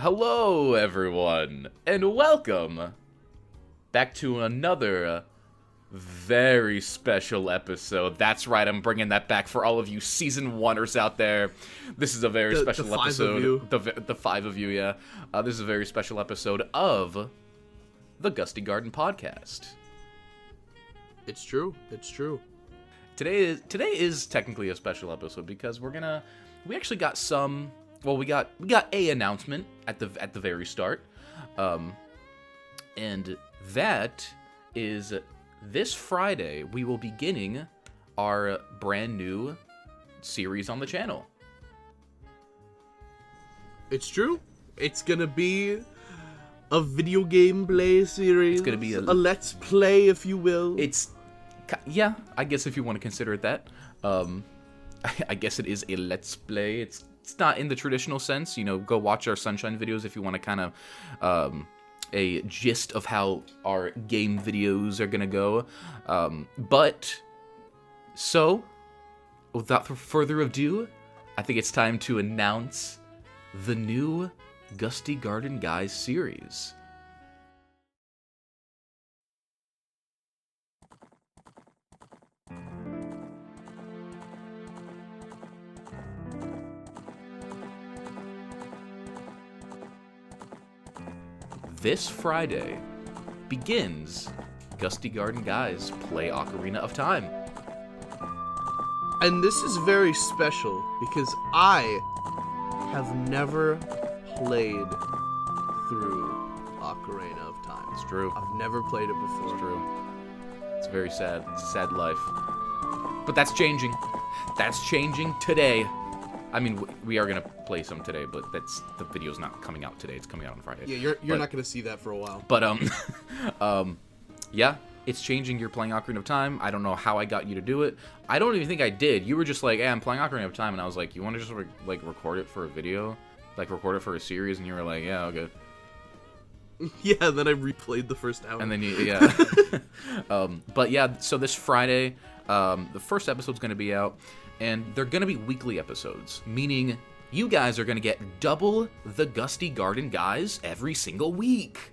Hello, everyone, and welcome back to another very special episode. That's right, I'm bringing that back for all of you Season 1ers out there. This is a very special episode. The five of you, yeah. This is a very special episode of the Gusty Garden Podcast. It's true. It's true. Today is technically a special episode because we actually got some. Well, we got a announcement at the very start, and that is this Friday we will be beginning our brand new series on the channel. It's true. It's gonna be a video game play series. It's gonna be a let's play, if you will. Yeah, I guess if you want to consider it that. I guess it is a let's play. It's not in the traditional sense, go watch our Sunshine videos if you want to kind of a gist of how our game videos are gonna go. But so without further ado, I think it's time to announce the new Gusty Garden Guys series. This Friday begins Gusty Garden Guys Play Ocarina of Time. And this is very special because I have never played through Ocarina of Time. It's true. I've never played it before. It's true. It's very sad. It's a sad life. But that's changing. That's changing today. I mean, we are going to play some today, but the video's not coming out today. It's coming out on Friday. Yeah, you're not going to see that for a while. But, yeah, it's changing. You're playing Ocarina of Time. I don't know how I got you to do it. I don't even think I did. You were just like, hey, I'm playing Ocarina of Time, and I was like, you want to just, record it for a video? Record it for a series? And you were like, yeah, okay. Yeah, then I replayed the first hour. And then, yeah. But, yeah, so this Friday, the first episode's going to be out. And they're going to be weekly episodes, meaning you guys are going to get double the Gusty Garden Guys every single week.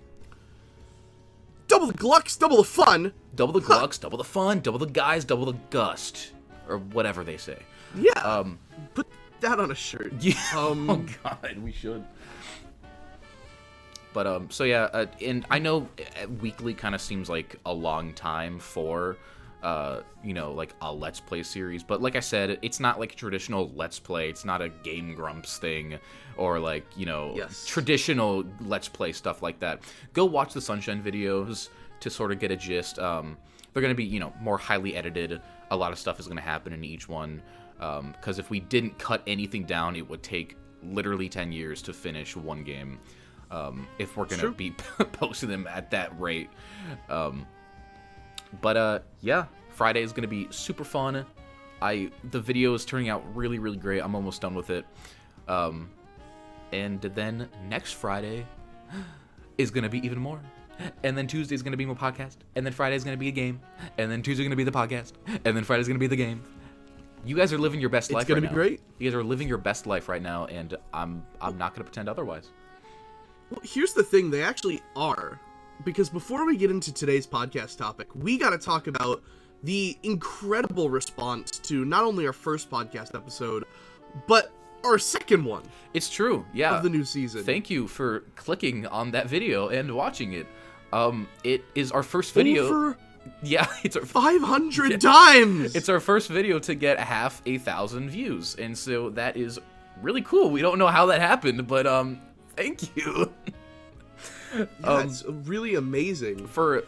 Double the Glux, double the fun. Double the Glux, double the fun, double the guys, double the gust. Or whatever they say. Yeah, put that on a shirt. Yeah, oh god, we should. But, so yeah, and I know weekly kind of seems like a long time for... a Let's Play series. But like I said, it's not like a traditional Let's Play. It's not a Game Grumps thing or yes. traditional Let's Play stuff like that. Go watch the Sunshine videos to sort of get a gist. They're going to be, more highly edited. A lot of stuff is going to happen in each one. Because if we didn't cut anything down, it would take literally 10 years to finish one game. If we're going to be posting them at that rate. But, yeah, Friday is going to be super fun. The video is turning out really, really great. I'm almost done with it. And then next Friday is going to be even more. And then Tuesday is going to be more podcast. And then Friday is going to be a game. And then Tuesday is going to be the podcast. And then Friday is going to be the game. You guys are living your best life right now. It's going to be great. You guys are living your best life right now, and I'm not going to pretend otherwise. Well, here's the thing. They actually are. Because before we get into today's podcast topic, we got to talk about the incredible response to not only our first podcast episode, but our second one. It's true, yeah. Of the new season. Thank you for clicking on that video and watching it. It is our first video. Over it's our 500 times. It's our first video to get 1,000 views, and so that is really cool. We don't know how that happened, but thank you. Yeah, it's really amazing. For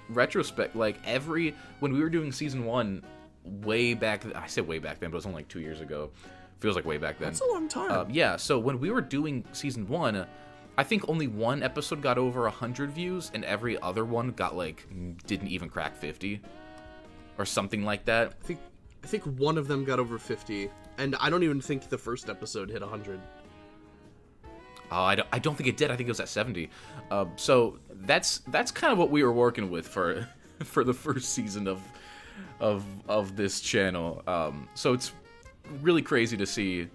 retrospect, when we were doing season 1 way back, I said way back then, but it was only 2 years ago. Feels like way back then. That's a long time. Yeah, so when we were doing season 1, I think only one episode got over 100 views, and every other one got didn't even crack 50 or something like that. I think one of them got over 50, and I don't even think the first episode hit 100. Oh, I don't think it did. I think it was at 70. So that's kind of what we were working with for the first season of this channel. So it's really crazy to see,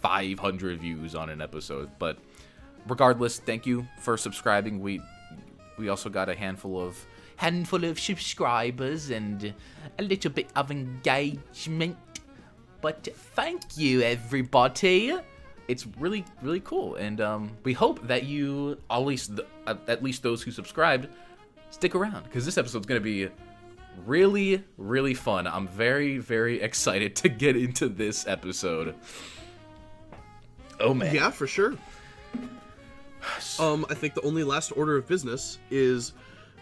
500 views on an episode. But regardless, thank you for subscribing. We also got a handful of subscribers and a little bit of engagement. But thank you, everybody. It's really, really cool, and we hope that you, at least those who subscribed, stick around, because this episode's gonna be really, really fun. I'm very, very excited to get into this episode. Oh man. Yeah, for sure. I think the only last order of business is,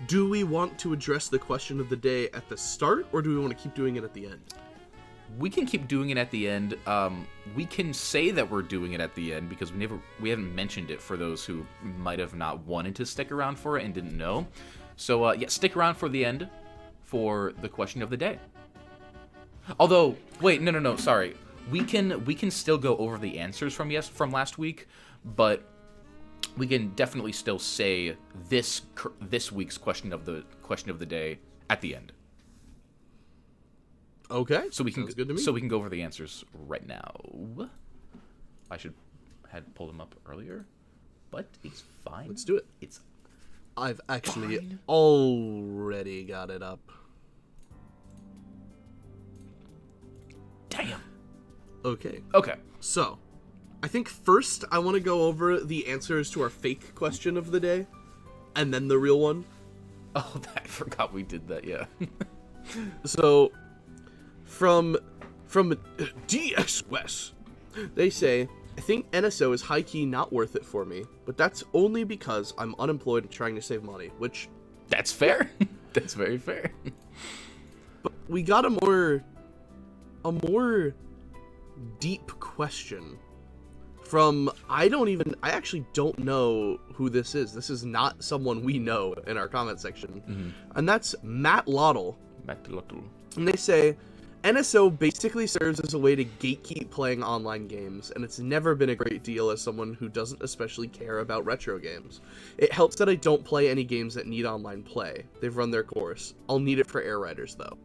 do we want to address the question of the day at the start, or do we want to keep doing it at the end? We can keep doing it at the end. We can say that we're doing it at the end because we haven't mentioned it for those who might have not wanted to stick around for it and didn't know. So yeah, stick around for the end for the question of the day. Although, wait, no, sorry. We can still go over the answers from last week, but we can definitely still say this week's question of the day at the end. Okay. So we can Sounds good to me. So we can go over the answers right now. I had pulled them up earlier, but it's fine. Let's do it. It's I've actually fine. already got it up. Damn. Okay. Okay. So, I think first I want to go over the answers to our fake question of the day, and then the real one. Oh, I forgot we did that. Yeah. So, from DS West, they say, I think NSO is high-key not worth it for me, but that's only because I'm unemployed and trying to save money, which... That's fair. That's very fair. But we got a more deep question from, I actually don't know who this is. This is not someone we know in our comment section. Mm-hmm. And that's Matt Lottle. Matlotul. And they say, NSO basically serves as a way to gatekeep playing online games, and it's never been a great deal as someone who doesn't especially care about retro games. It helps that I don't play any games that need online play. They've run their course. I'll need it for Air Riders, though.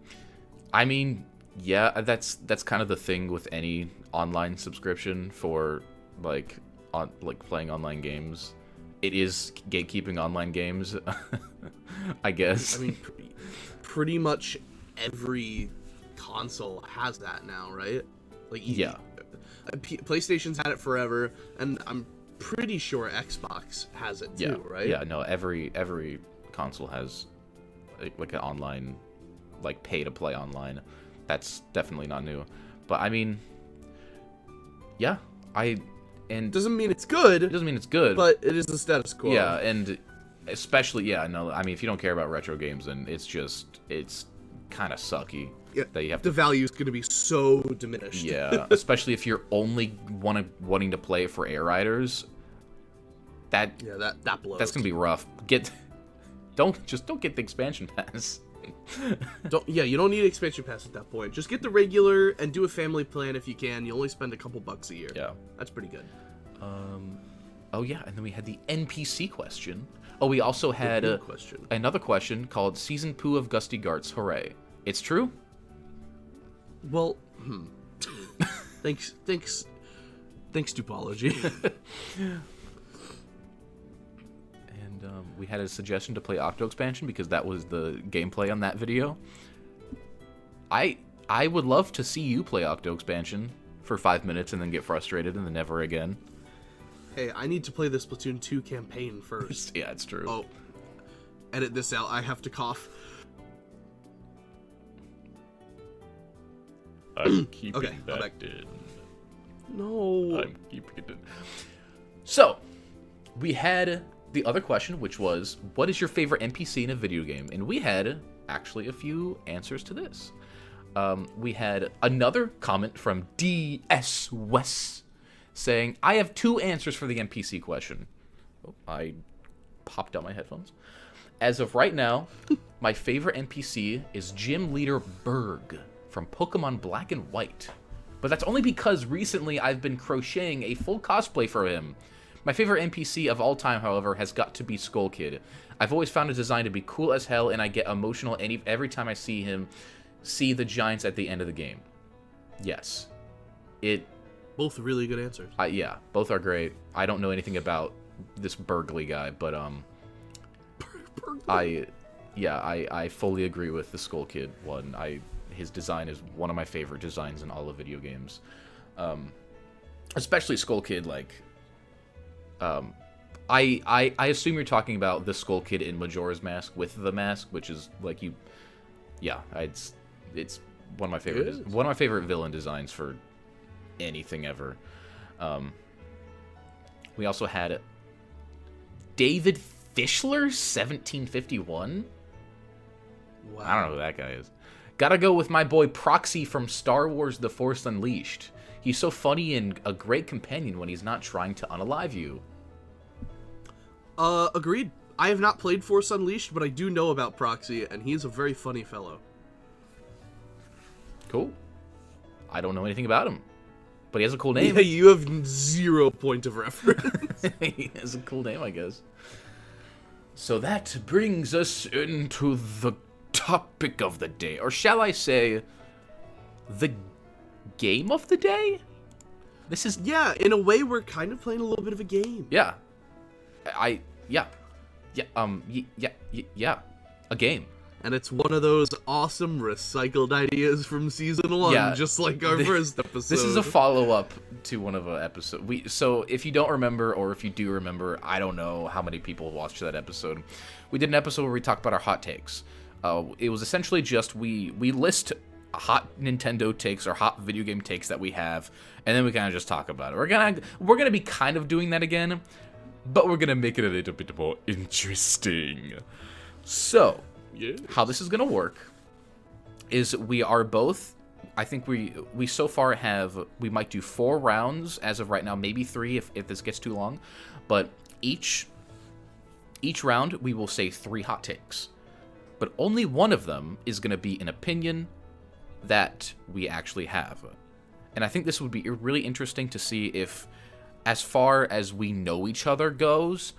I mean, yeah, that's kind of the thing with any online subscription for playing online games. It is gatekeeping online games, I guess. I mean, pretty much every console has that now, right? Like, yeah. PlayStation's had it forever, and I'm pretty sure Xbox has it too, right? Yeah, no, every console has like an online, like pay to play online. That's definitely not new. But I mean, yeah, doesn't mean it's good. It doesn't mean it's good, but it is the status quo. Yeah, and especially, I mean, if you don't care about retro games, then it's kind of sucky. Yeah, that you have the value is going to be so diminished. Yeah, especially if you're only wanting to play it for Air Riders. That blows. That's gonna be rough. Don't get the expansion pass. You don't need expansion pass at that point. Just get the regular and do a family plan if you can. You only spend a couple bucks a year. Yeah, that's pretty good. Oh yeah, and then we had the NPC question. Oh, we also had another question called Season Poo of Gusty Garts. Hooray! It's true. Well, thanks, Dupology. And we had a suggestion to play Octo Expansion because that was the gameplay on that video. I would love to see you play Octo Expansion for 5 minutes and then get frustrated and then never again. Hey, I need to play the Splatoon 2 campaign first. Yeah, it's true. Oh, edit this out. I have to cough. I'm keeping that back in. No. I'm keeping it in. So, we had the other question, which was, what is your favorite NPC in a video game? And we had actually a few answers to this. We had another comment from DS West saying, I have 2 answers for the NPC question. Oh, I popped out my headphones. As of right now, my favorite NPC is Gym Leader Berg from Pokemon Black and White. But that's only because recently I've been crocheting a full cosplay for him. My favorite NPC of all time, however, has got to be Skull Kid. I've always found his design to be cool as hell, and I get emotional every time I see the giants at the end of the game. Yes. Both really good answers. Yeah, both are great. I don't know anything about this Bergley guy, but I fully agree with the Skull Kid one. His design is one of my favorite designs in all of video games, especially Skull Kid. Like, I assume you're talking about the Skull Kid in Majora's Mask with the mask, which is like it's one of my favorite villain designs for anything ever. We also had David Fischler, 1751. Wow. I don't know who that guy is. Gotta go with my boy Proxy from Star Wars The Force Unleashed. He's so funny and a great companion when he's not trying to unalive you. Agreed. I have not played Force Unleashed, but I do know about Proxy, and he's a very funny fellow. Cool. I don't know anything about him, but he has a cool name. Yeah, you have 0 point of reference. He has a cool name, I guess. So that brings us into the topic of the day, or shall I say, the game of the day? This is... Yeah, in a way, we're kind of playing a little bit of a game. Yeah. A game. And it's one of those awesome recycled ideas from season 1, Yeah, just like our first episode. This is a follow-up to one of the episodes. So if you don't remember, or if you do remember, I don't know how many people watched that episode. We did an episode where we talked about our hot takes. It was essentially just we list hot Nintendo takes or hot video game takes that we have, and then we kind of just talk about it. We're gonna be kind of doing that again, but we're gonna make it a little bit more interesting. So, how this is gonna work is we are both. I think we so far we might do 4 rounds as of right now, maybe 3 if this gets too long, but each round we will say 3 hot takes, but only one of them is gonna be an opinion that we actually have. And I think this would be really interesting to see if, as far as we know each other goes,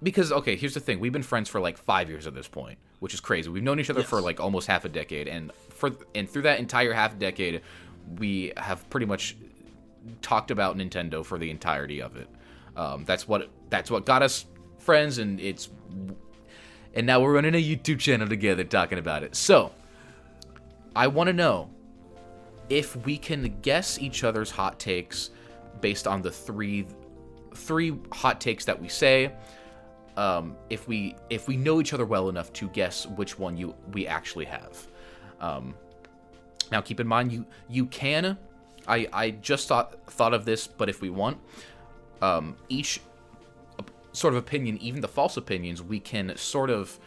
because, okay, here's the thing. We've been friends for like 5 years at this point, which is crazy. We've known each other for like almost half a decade, and through that entire half decade, we have pretty much talked about Nintendo for the entirety of it. That's what got us friends, and now we're running a YouTube channel together talking about it. So, I want to know if we can guess each other's hot takes based on the three hot takes that we say. If we know each other well enough to guess which one we actually have. Now keep in mind you can. I just thought of this, but if we want, each sort of opinion, even the false opinions, we can sort of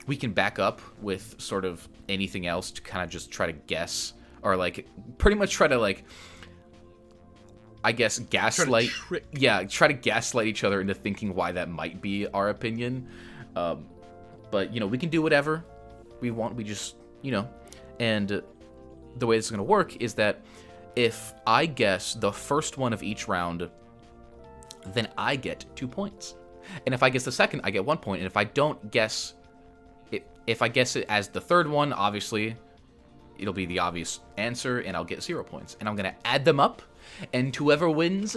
we can back up with sort of anything else to kind of just try to guess, or like pretty much try to like, I guess, gaslight. Try to gaslight each other into thinking why that might be our opinion. But we can do whatever we want. We just and the way this is gonna work is that if I guess the first one of each round, then I get 2 points. And if I guess the second, I get 1 point. And if I don't guess it, if I guess it as the third one, obviously it'll be the obvious answer, and I'll get 0 points. And I'm gonna add them up, and whoever wins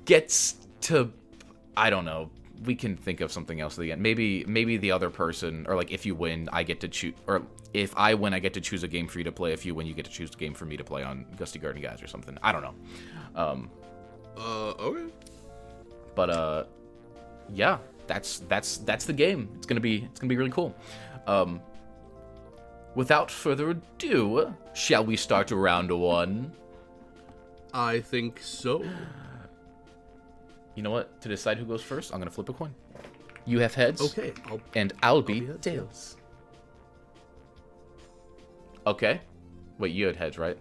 gets to, I don't know. We can think of something else at the end. Maybe the other person, or like if you win, I get to choose, or if I win, I get to choose a game for you to play. If you win, you get to choose a game for me to play on Gusty Garden Guys or something. I don't know. Okay. But yeah, that's the game. It's gonna be really cool. Without further ado, shall we start round 1? I think so. You know what? To decide who goes first, I'm gonna flip a coin. You have heads. Okay. I'll be heads. tails. Okay. Wait, you had heads, right?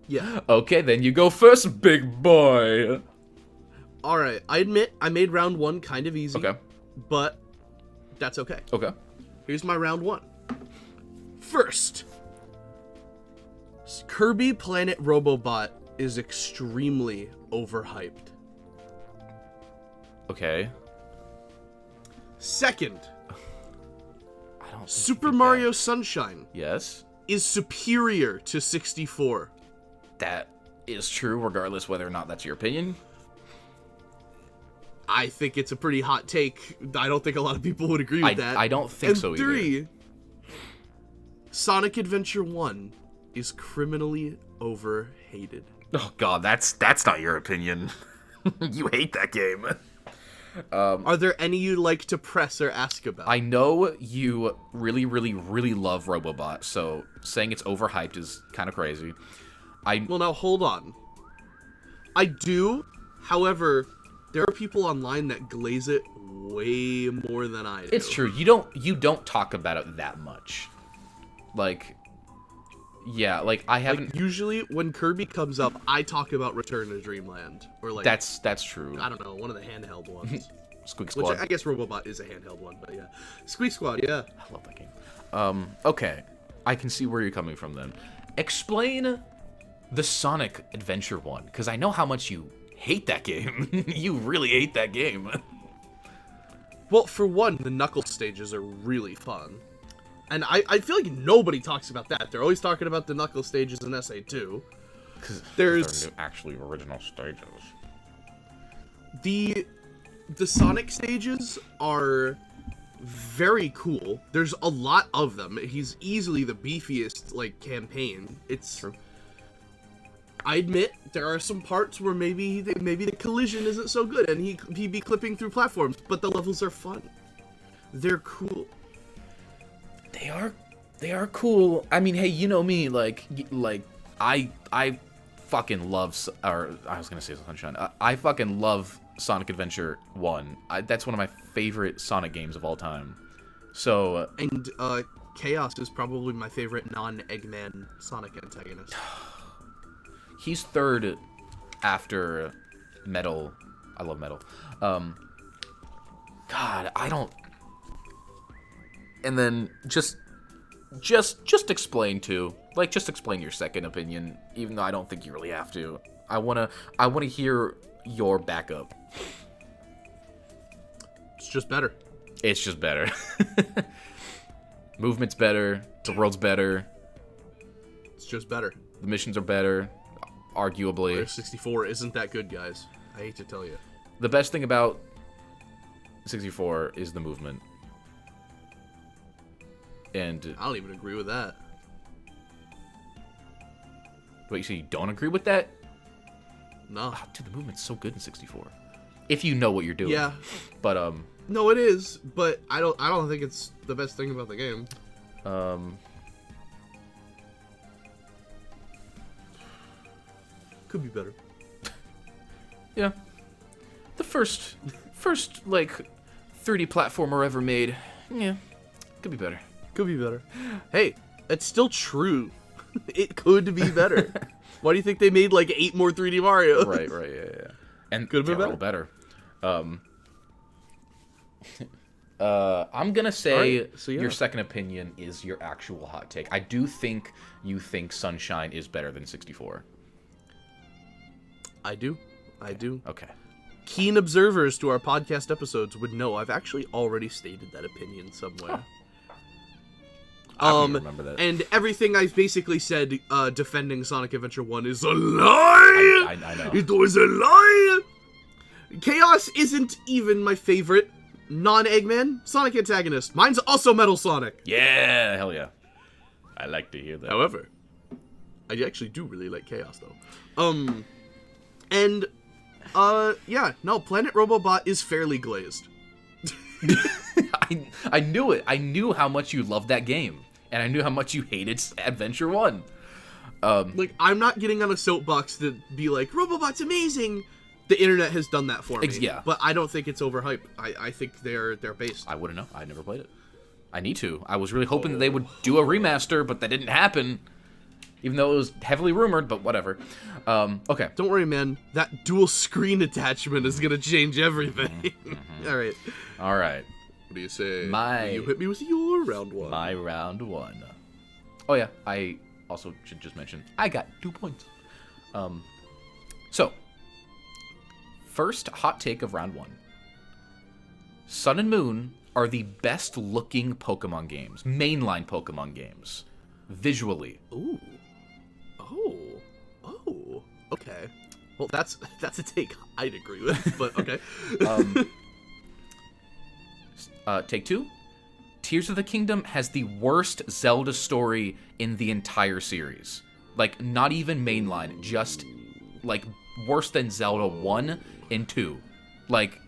Yeah. Okay, then you go first, big boy. All right. I admit I made round 1 kind of easy. Okay. But that's okay. Okay. Here's my round 1. First, Kirby Planet Robobot is extremely overhyped. Okay. Second, I don't. Super Mario Sunshine Yes. is superior to 64. That is true, regardless whether or not that's your opinion. I think it's a pretty hot take. I don't think a lot of people would agree with that. I don't think so either. 3, Sonic Adventure 1 is criminally overhated. Oh god, that's not your opinion. You hate that game. Are there any you'd like to press or ask about? I know you really, really, really love Robobot, so saying it's overhyped is kind of crazy. Well, now, hold on. I do, however, there are people online that glaze it way more than I do. It's true. You don't talk about it that much. Like, yeah, like I haven't. Like, usually when Kirby comes up, I talk about Return to Dreamland, or like That's true. I don't know, one of the handheld ones. Squeak Which Squad. I guess Robobot is a handheld one, but yeah, Squeak Squad, yeah. I love that game. Okay, I can see where you're coming from then. Explain the Sonic Adventure one, because I know how much you hate that game. You really hate that game. Well, for one, the Knuckles stages are really fun. And I feel like nobody talks about that. They're always talking about the Knuckles stages in SA2. There's they're actually original stages. The Sonic stages are very cool. There's a lot of them. He's easily the beefiest, like, campaign. It's True. I admit there are some parts where maybe the collision isn't so good and he'd be clipping through platforms, but the levels are fun. They're cool. They are cool. I mean, hey, you know me, like I fucking love, or I was gonna say Sunshine. I fucking love Sonic Adventure 1. That's one of my favorite Sonic games of all time. So And Chaos is probably my favorite non-Eggman Sonic antagonist. he's third after Metal. I love Metal. God, I don't. And then just explain too. Like, just explain your second opinion, even though I don't think you really have to. I wanna hear your backup. It's just better. It's just better. Movement's better. The world's better. It's just better. The missions are better, arguably. Mario 64 isn't that good, guys. I hate to tell you. The best thing about 64 is the movement. And I don't even agree with that. wait, you say you don't agree with that? No. Oh, dude, the movement's so good in 64. If you know what you're doing. Yeah. But No, it is, but I don't think it's the best thing about the game. Could be better. Yeah. The first like 3D platformer ever made. Yeah. Could be better. Could be better. Hey, that's still true. It could be better. Why do you think they made like 8 more 3D Marios? Right, yeah. And Could have been all better. I'm gonna say Alright, so yeah. your second opinion is your actual hot take. I do think you think Sunshine is better than 64. I do. Okay. Keen observers to our podcast episodes would know I've actually already stated that opinion somewhere. I don't even remember that. And everything I've basically said defending Sonic Adventure 1 is a lie! I know. It was a lie! Chaos isn't even my favorite non-Eggman Sonic antagonist. Mine's also Metal Sonic. Yeah, hell yeah. I like to hear that. However, I actually do really like Chaos, though. And, yeah, no, Planet Robobot is fairly glazed. I knew it. I knew how much you loved that game. And I knew how much you hated Adventure 1. Like, I'm not getting on a soapbox to be like, Robobot's amazing! The internet has done that for me. Yeah. But I don't think it's overhyped. I think they're based. I wouldn't know. I never played it. I need to. I was really hoping that they would do a remaster, but that didn't happen. Even though it was heavily rumored, but whatever. Okay. Don't worry, man. That dual screen attachment is gonna change everything. Alright. All right. What do you say? My- You hit me with your round one. My round one. Oh, yeah. I also should just mention, I got 2 points. So, first hot take of round one. Sun and Moon are the best looking Pokemon games, mainline Pokemon games, visually. Ooh. Oh. Okay. Well, that's a take I'd agree with, but okay. Take two. Tears of the Kingdom has the worst Zelda story in the entire series. Like, not even mainline, just, like, worse than Zelda 1 and 2.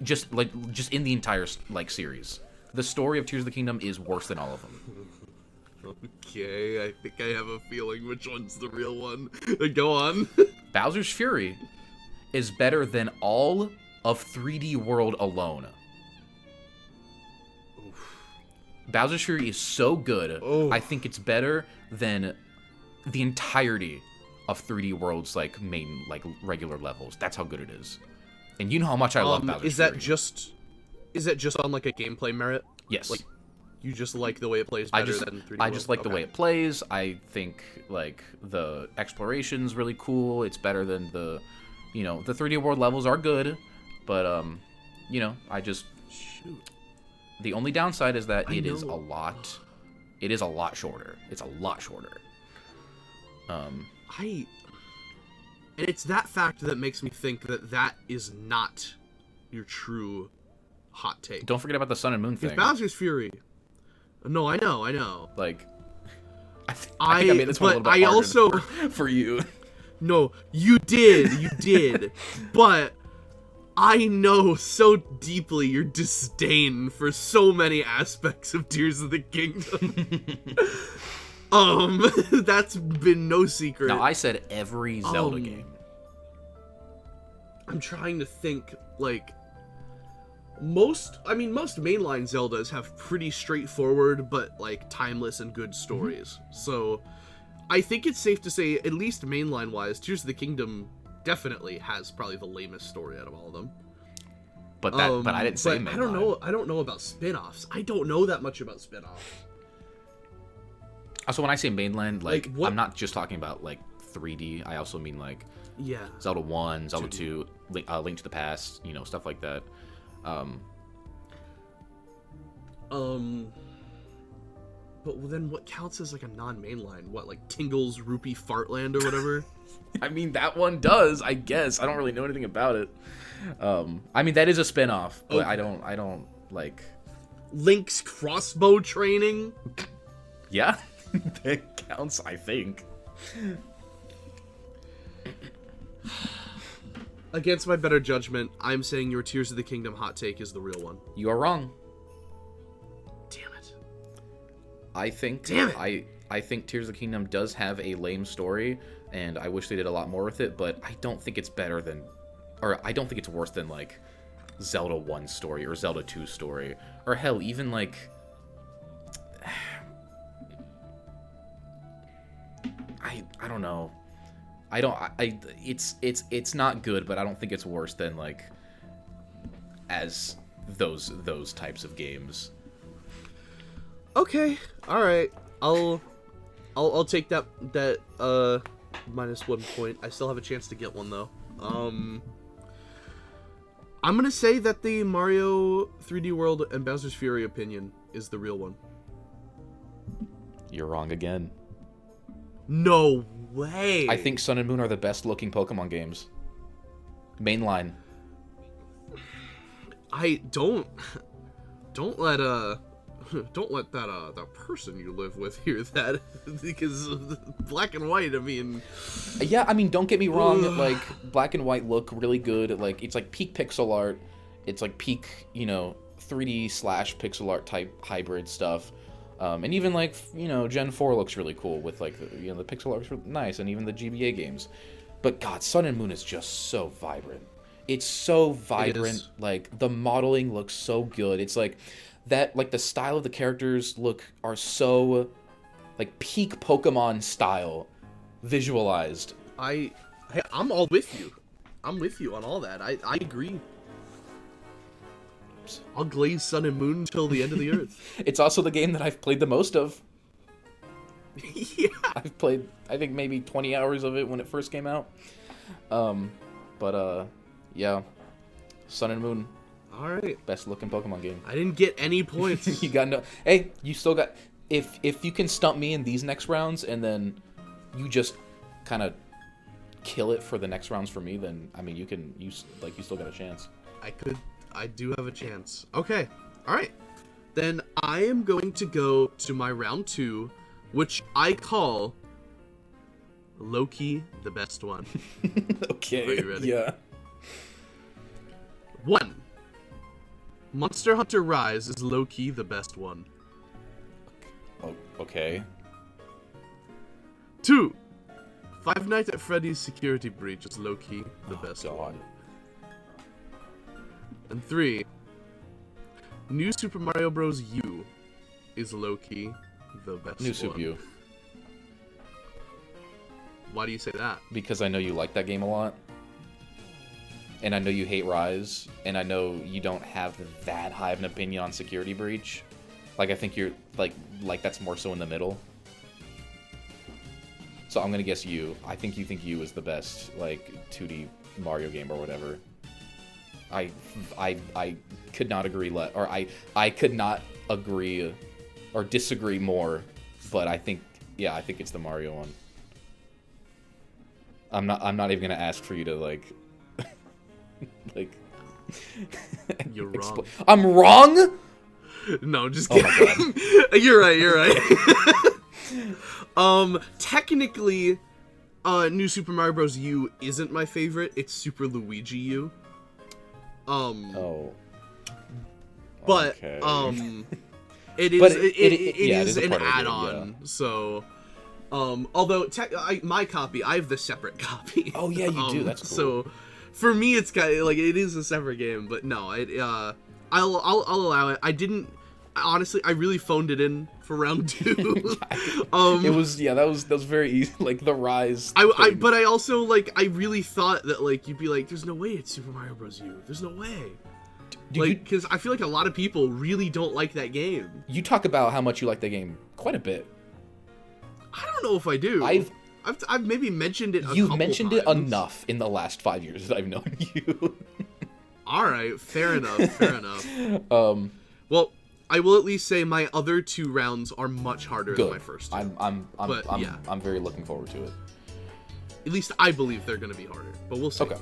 Just in the entire, like, series. The story of Tears of the Kingdom is worse than all of them. Okay, I think I have a feeling which one's the real one. Go on. Bowser's Fury is better than all of 3D World alone. Bowser's Fury is so good, I think it's better than the entirety of 3D World's, like, main, like, regular levels. That's how good it is. And you know how much I love Bowser's Fury. Is that just on, like, a gameplay merit? Yes. Like, you just like the way it plays better than 3D World? I just like the way it plays. I think, like, the exploration's really cool. It's better than the 3D World levels are good, but, I just... Shoot. The only downside is that it is a lot shorter. It's a lot shorter. And it's that fact that makes me think that is not your true hot take. Don't forget about the Sun and Moon thing. It's Bowser's Fury. No, I know. Like, I think I made this one a little bit harder for you. No, you did. But I know so deeply your disdain for so many aspects of Tears of the Kingdom. That's been no secret. No, I said every Zelda game. I'm trying to think, like, most mainline Zeldas have pretty straightforward but, like, timeless and good stories. So I think it's safe to say, at least mainline wise, Tears of the Kingdom definitely has probably the lamest story out of all of them. But I didn't say mainline. I don't know about spin-offs. I don't know that much about spin-offs. Also, when I say mainline, like I'm not just talking about, like, 3D. I also mean, like, Zelda 1, Zelda 2, Link to the Past, stuff like that. But then what counts as, like, a non-mainline? What, like Tingle's Rupee Fartland or whatever? I mean, that one does, I guess. I don't really know anything about it. I mean, that is a spin-off, but I don't like... Link's crossbow training? Yeah, that counts, I think. Against my better judgment, I'm saying your Tears of the Kingdom hot take is the real one. You are wrong. Damn it. I think Tears of the Kingdom does have a lame story, and I wish they did a lot more with it, but I don't think it's better than... Or I don't think it's worse than, like, Zelda 1 story or Zelda 2 story. Or hell, even, like... I don't know. It's not good, but I don't think it's worse than, like, as those types of games. Okay, all right. I'll take that -1 point. I still have a chance to get one though. I'm gonna say that the Mario 3D World and Bowser's Fury opinion is the real one. You're wrong again. No way. I think Sun and Moon are the best looking Pokemon games. Mainline. I don't let that person you live with hear that, because Black and White, I mean... Yeah, I mean, don't get me wrong, like, Black and White look really good, like, it's like peak pixel art, it's like peak, 3D / pixel art type hybrid stuff, and even, like, Gen 4 looks really cool with, like, the pixel art's really nice, and even the GBA games, but God, Sun and Moon is just so vibrant. It's so vibrant, like, the modeling looks so good, it's like... That, like, the style of the characters are so, like, peak Pokemon style visualized. I'm all with you. I'm with you on all that. I agree. I'll glaze Sun and Moon till the end of the earth. It's also the game that I've played the most of. Yeah. I've played, I think, maybe 20 hours of it when it first came out. Yeah. Sun and Moon. All right. Best looking Pokemon game. I didn't get any points. You got no... Hey, you still got... if you can stump me in these next rounds and then you just kind of kill it for the next rounds for me, then I mean you still got a chance. I do have a chance. Okay. All right. Then I am going to go to my round 2, which I call Loki the best one. Okay. Are you ready? Yeah. 1. Monster Hunter Rise is low-key the best one. Oh, okay. 2. Five Nights at Freddy's Security Breach is low-key the best one. And 3. New Super Mario Bros. U is low-key the best one. New Super U. Why do you say that? Because I know you like that game a lot. And I know you hate Rise, and I know you don't have that high of an opinion on Security Breach. Like, I think you're, like that's more so in the middle. So I'm gonna guess you. I think you think you is the best, like, 2D Mario game or whatever. I could not agree I could not agree or disagree more, but I think it's the Mario one. I'm not even gonna ask for you to, like... like, you're wrong. I'm wrong? No, just kidding. Oh my God. You're right. Technically, New Super Mario Bros. U isn't my favorite. It's Super Luigi U. Oh. But okay. it is But it is a an part of the game, add-on. Yeah. So, although my copy, I have the separate copy. Oh yeah, you do. That's cool. So, for me, it's kind of like it is a separate game. But no, I'll allow it. Honestly, I really phoned it in for round 2. It was that was very easy. Like the Rise. But I also I really thought that you'd be like, there's no way it's Super Mario Bros. U. There's no way. Because I feel like a lot of people really don't like that game. You talk about how much you like that game quite a bit. I don't know if I do. I've maybe mentioned it. You've mentioned it enough in the last 5 years that I've known you. All right, fair enough. Fair enough. Well, I will at least say my other 2 rounds are much harder than my first 2. I'm very looking forward to it. At least I believe they're gonna be harder, but we'll see. Okay.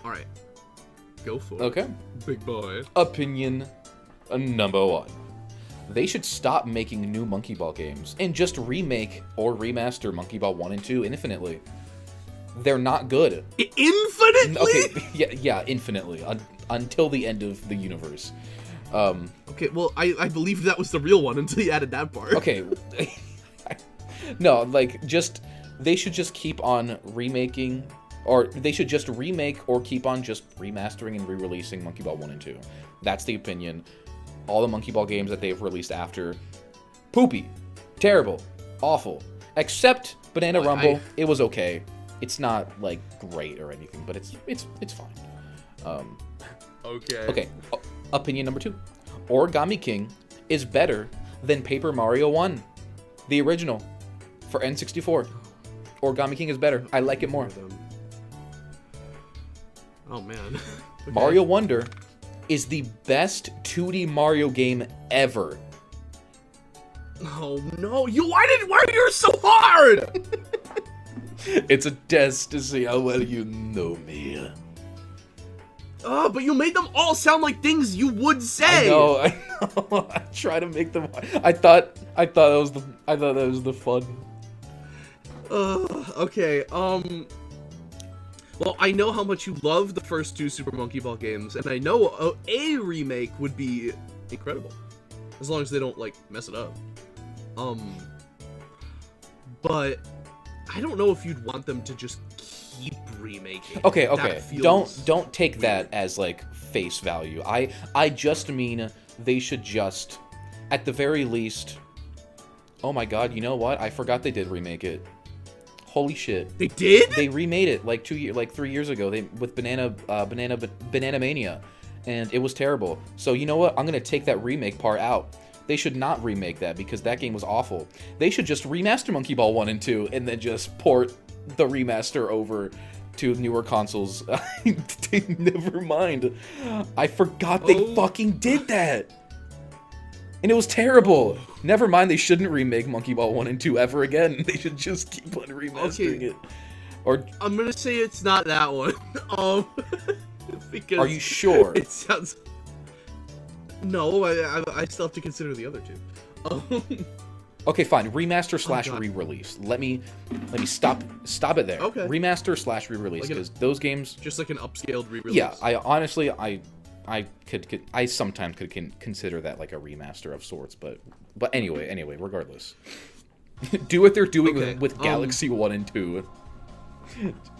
All right. Go for it. Okay. Big boy. Opinion number 1. They should stop making new Monkey Ball games and just remake or remaster Monkey Ball 1 and 2 infinitely. They're not good. Infinitely? Okay, yeah, infinitely. Until the end of the universe. Okay, well, I believed that was the real one until you added that part. Okay. No, they should just keep on remaking, or they should just remake or keep on just remastering and re-releasing Monkey Ball 1 and 2. That's the opinion. All the Monkey Ball games that they've released after, poopy, terrible, awful. Except Banana Rumble, it was okay. It's not great or anything, but it's fine. Okay. Opinion number 2. Origami King is better than Paper Mario 1, the original, for N64. Origami King is better. I like it more. Oh man. Okay. Mario Wonder is the best 2D Mario game ever. Oh no! Why are you so hard? It's a test to see how well you know me. But you made them all sound like things you would say. I know. I try to make them. I thought that was the fun. Okay. Well, I know how much you love the first 2 Super Monkey Ball games, and I know a remake would be incredible, as long as they don't mess it up. But I don't know if you'd want them to just keep remaking. Okay. Don't take that as face value. I just mean they should just, at the very least. Oh my God! You know what? I forgot they did remake it. Holy shit! They did? They remade it 3 years ago. With Banana Mania, and it was terrible. So you know what? I'm gonna take that remake part out. They should not remake that because that game was awful. They should just remaster Monkey Ball 1 and 2 and then just port the remaster over to newer consoles. Never mind. I forgot they fucking did that. And it was terrible. Never mind, they shouldn't remake Monkey Ball 1 and 2 ever again. They should just keep on remastering it. Or I'm gonna say it's not that one. Because are you sure? It sounds. No, I still have to consider the other two. Okay, fine. Remaster / God. re-release. Let me stop it there. Okay. Remaster / re-release, Like because those games. Just like an upscaled re-release. Yeah, I honestly I sometimes could consider that like a remaster of sorts, but anyway, regardless, do what they're doing Okay, with Galaxy 1 and 2.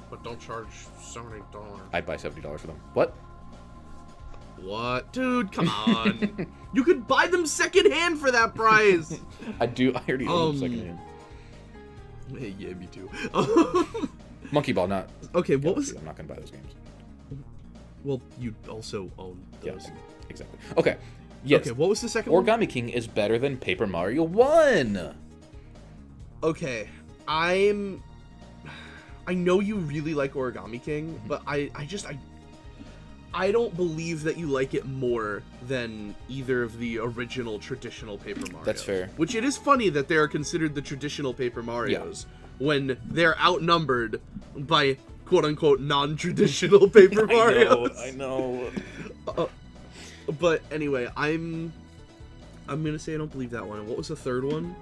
But don't charge $70. I'd buy $70 for them. What? What, dude? Come on. You could buy them secondhand for that price. I already own them secondhand. Hey, yeah, me too. Monkey Ball, not. Okay, what Galaxy. was? I'm not gonna buy those games. Well, you also own those. Yeah, exactly. Okay. Yes. Okay, what was the second one? Origami King is better than Paper Mario 1. Okay, I know you really like Origami King, but I don't believe that you like it more than either of the original traditional Paper Marios. That's fair. Which it is funny that they are considered the traditional Paper Marios when they're outnumbered by quote-unquote non-traditional Paper Marios. I know. But anyway, I'm gonna say I don't believe that one. What was the third one?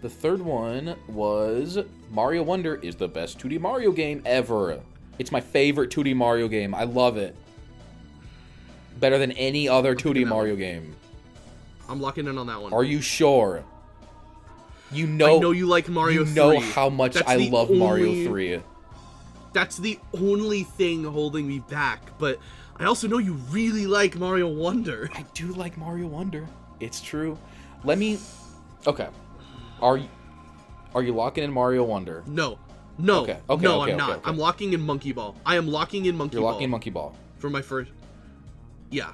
The third one was Mario Wonder is the best 2D Mario game ever. It's my favorite 2D Mario game. I love it. Better than any other 2D Mario game. I'm locking in on that one. Are you sure? You know, I know you like Mario 3. You know how much I love Mario 3. That's the only thing holding me back, but I also know you really like Mario Wonder. I do like Mario Wonder. It's true. Let me... Okay. Are you locking in Mario Wonder? No, I'm not. I'm locking in Monkey Ball. I am locking in Monkey Ball. You're locking in Monkey Ball. For my first... Yeah.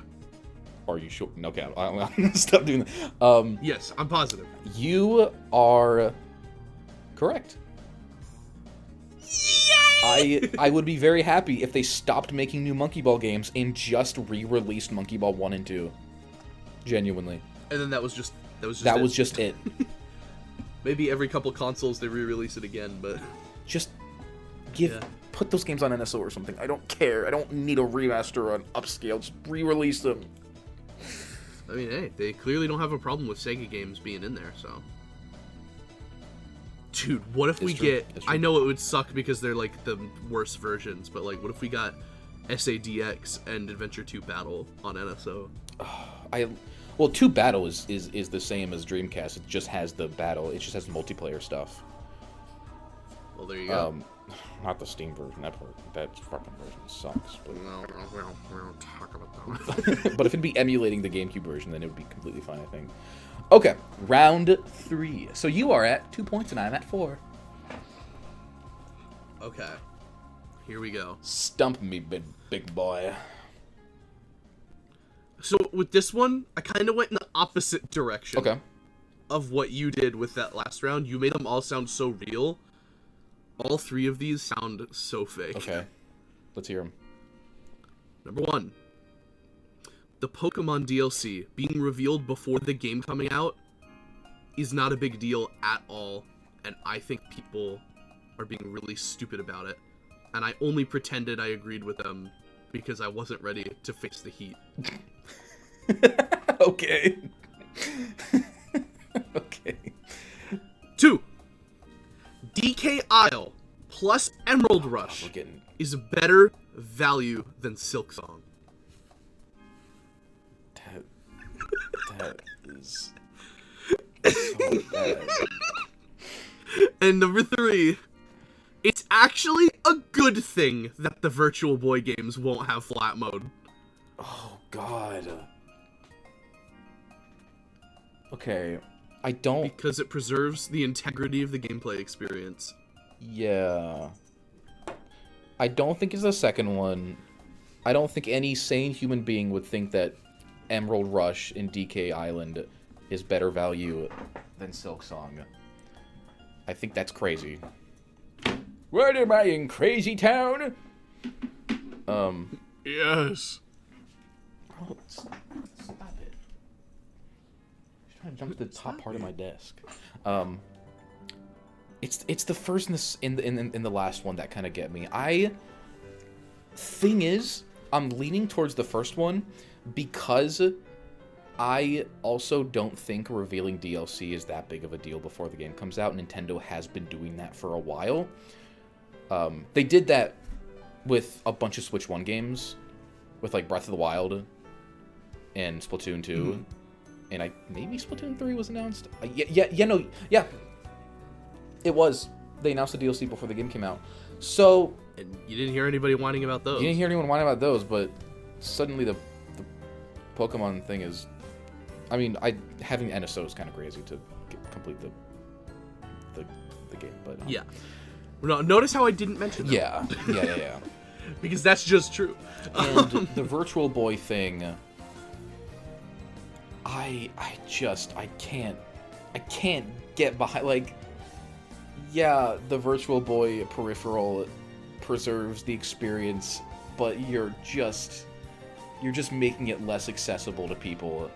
Are you sure? Okay, I'm gonna stop doing that. Yes, I'm positive. You are correct. Yay! I would be very happy if they stopped making new Monkey Ball games and just re-released Monkey Ball 1 and 2. Genuinely. And then that was just it. Maybe every couple consoles they re-release it again, but Just Yeah. put those games on NSO or something. I don't care. I don't need a remaster or an upscale. Just re-release them. I mean, hey, they clearly don't have a problem with Sega games being in there, so. Dude, what if we get... I know it would suck because they're, like, the worst versions, but, like, what if we got SADX and Adventure 2 Battle on NSO? Well, 2 Battle is the same as Dreamcast. It just has the battle. It just has multiplayer stuff. Well, there you go. Not the Steam version. That fucking version sucks. But... No, we don't talk about that one. But if it'd be emulating the GameCube version, then it would be completely fine, I think. Okay, round 3. So you are at 2 points and I'm at 4. Okay, here we go. Stump me, big boy. So with this one, I kind of went in the opposite direction. Okay. Of what you did with that last round. You made them all sound so real. All 3 of these sound so fake. Okay, let's hear them. Number 1. The Pokemon DLC being revealed before the game coming out is not a big deal at all, and I think people are being really stupid about it. And I only pretended I agreed with them because I wasn't ready to face the heat. Okay. Okay. 2. DK Isle plus Emerald Rush We're getting... is a better value than Silksong. That is so bad. And number 3, it's actually a good thing that the Virtual Boy games won't have flat mode. Oh, God. Okay, I don't... Because it preserves the integrity of the gameplay experience. Yeah. I don't think it's the second one. I don't think any sane human being would think that Emerald Rush in DK Island is better value than Silksong. I think that's crazy. What am I in Crazy Town? Yes. Oh, stop it. trying to jump to the top part of my desk. It's the first in the last one that kind of get me. Thing is, I'm leaning towards the first one because I also don't think revealing DLC is that big of a deal before the game comes out. Nintendo has been doing that for a while. They did that with a bunch of Switch 1 games, with like Breath of the Wild and Splatoon 2, and maybe Splatoon 3 was announced. Yeah. It was. They announced the DLC before the game came out. So... And you didn't hear anybody whining about those. You didn't hear anyone whining about those, but suddenly the Pokemon thing is... I mean, having NSO is kind of crazy to complete the game, but... Yeah. No, notice how I didn't mention that. Yeah. Because that's just true. And the Virtual Boy thing... I can't get behind... Like... Yeah, the Virtual Boy peripheral preserves the experience, but you're just making it less accessible to people.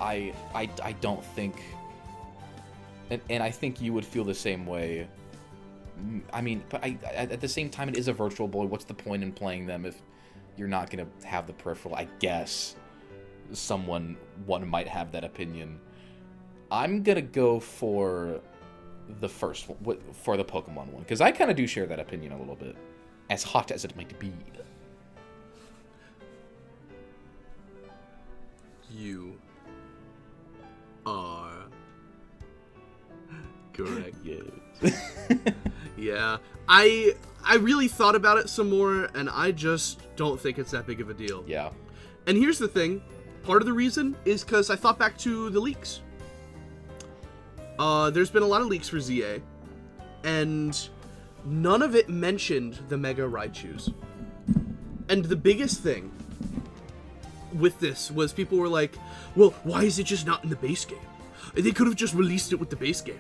I don't think, and I think you would feel the same way. I mean, but at the same time, it is a Virtual Boy. What's the point in playing them if you're not gonna have the peripheral? I guess one might have that opinion. I'm gonna go for the first one, for the Pokemon one, because I kind of do share that opinion a little bit, as hot as it might be. You are correct. Yes. Yeah, I really thought about it some more, and I just don't think it's that big of a deal. Yeah. And here's the thing, part of the reason is because I thought back to the leaks. There's been a lot of leaks for ZA, and none of it mentioned the Mega Raichus. And the biggest thing with this was people were like, well, why is it just not in the base game? They could have just released it with the base game.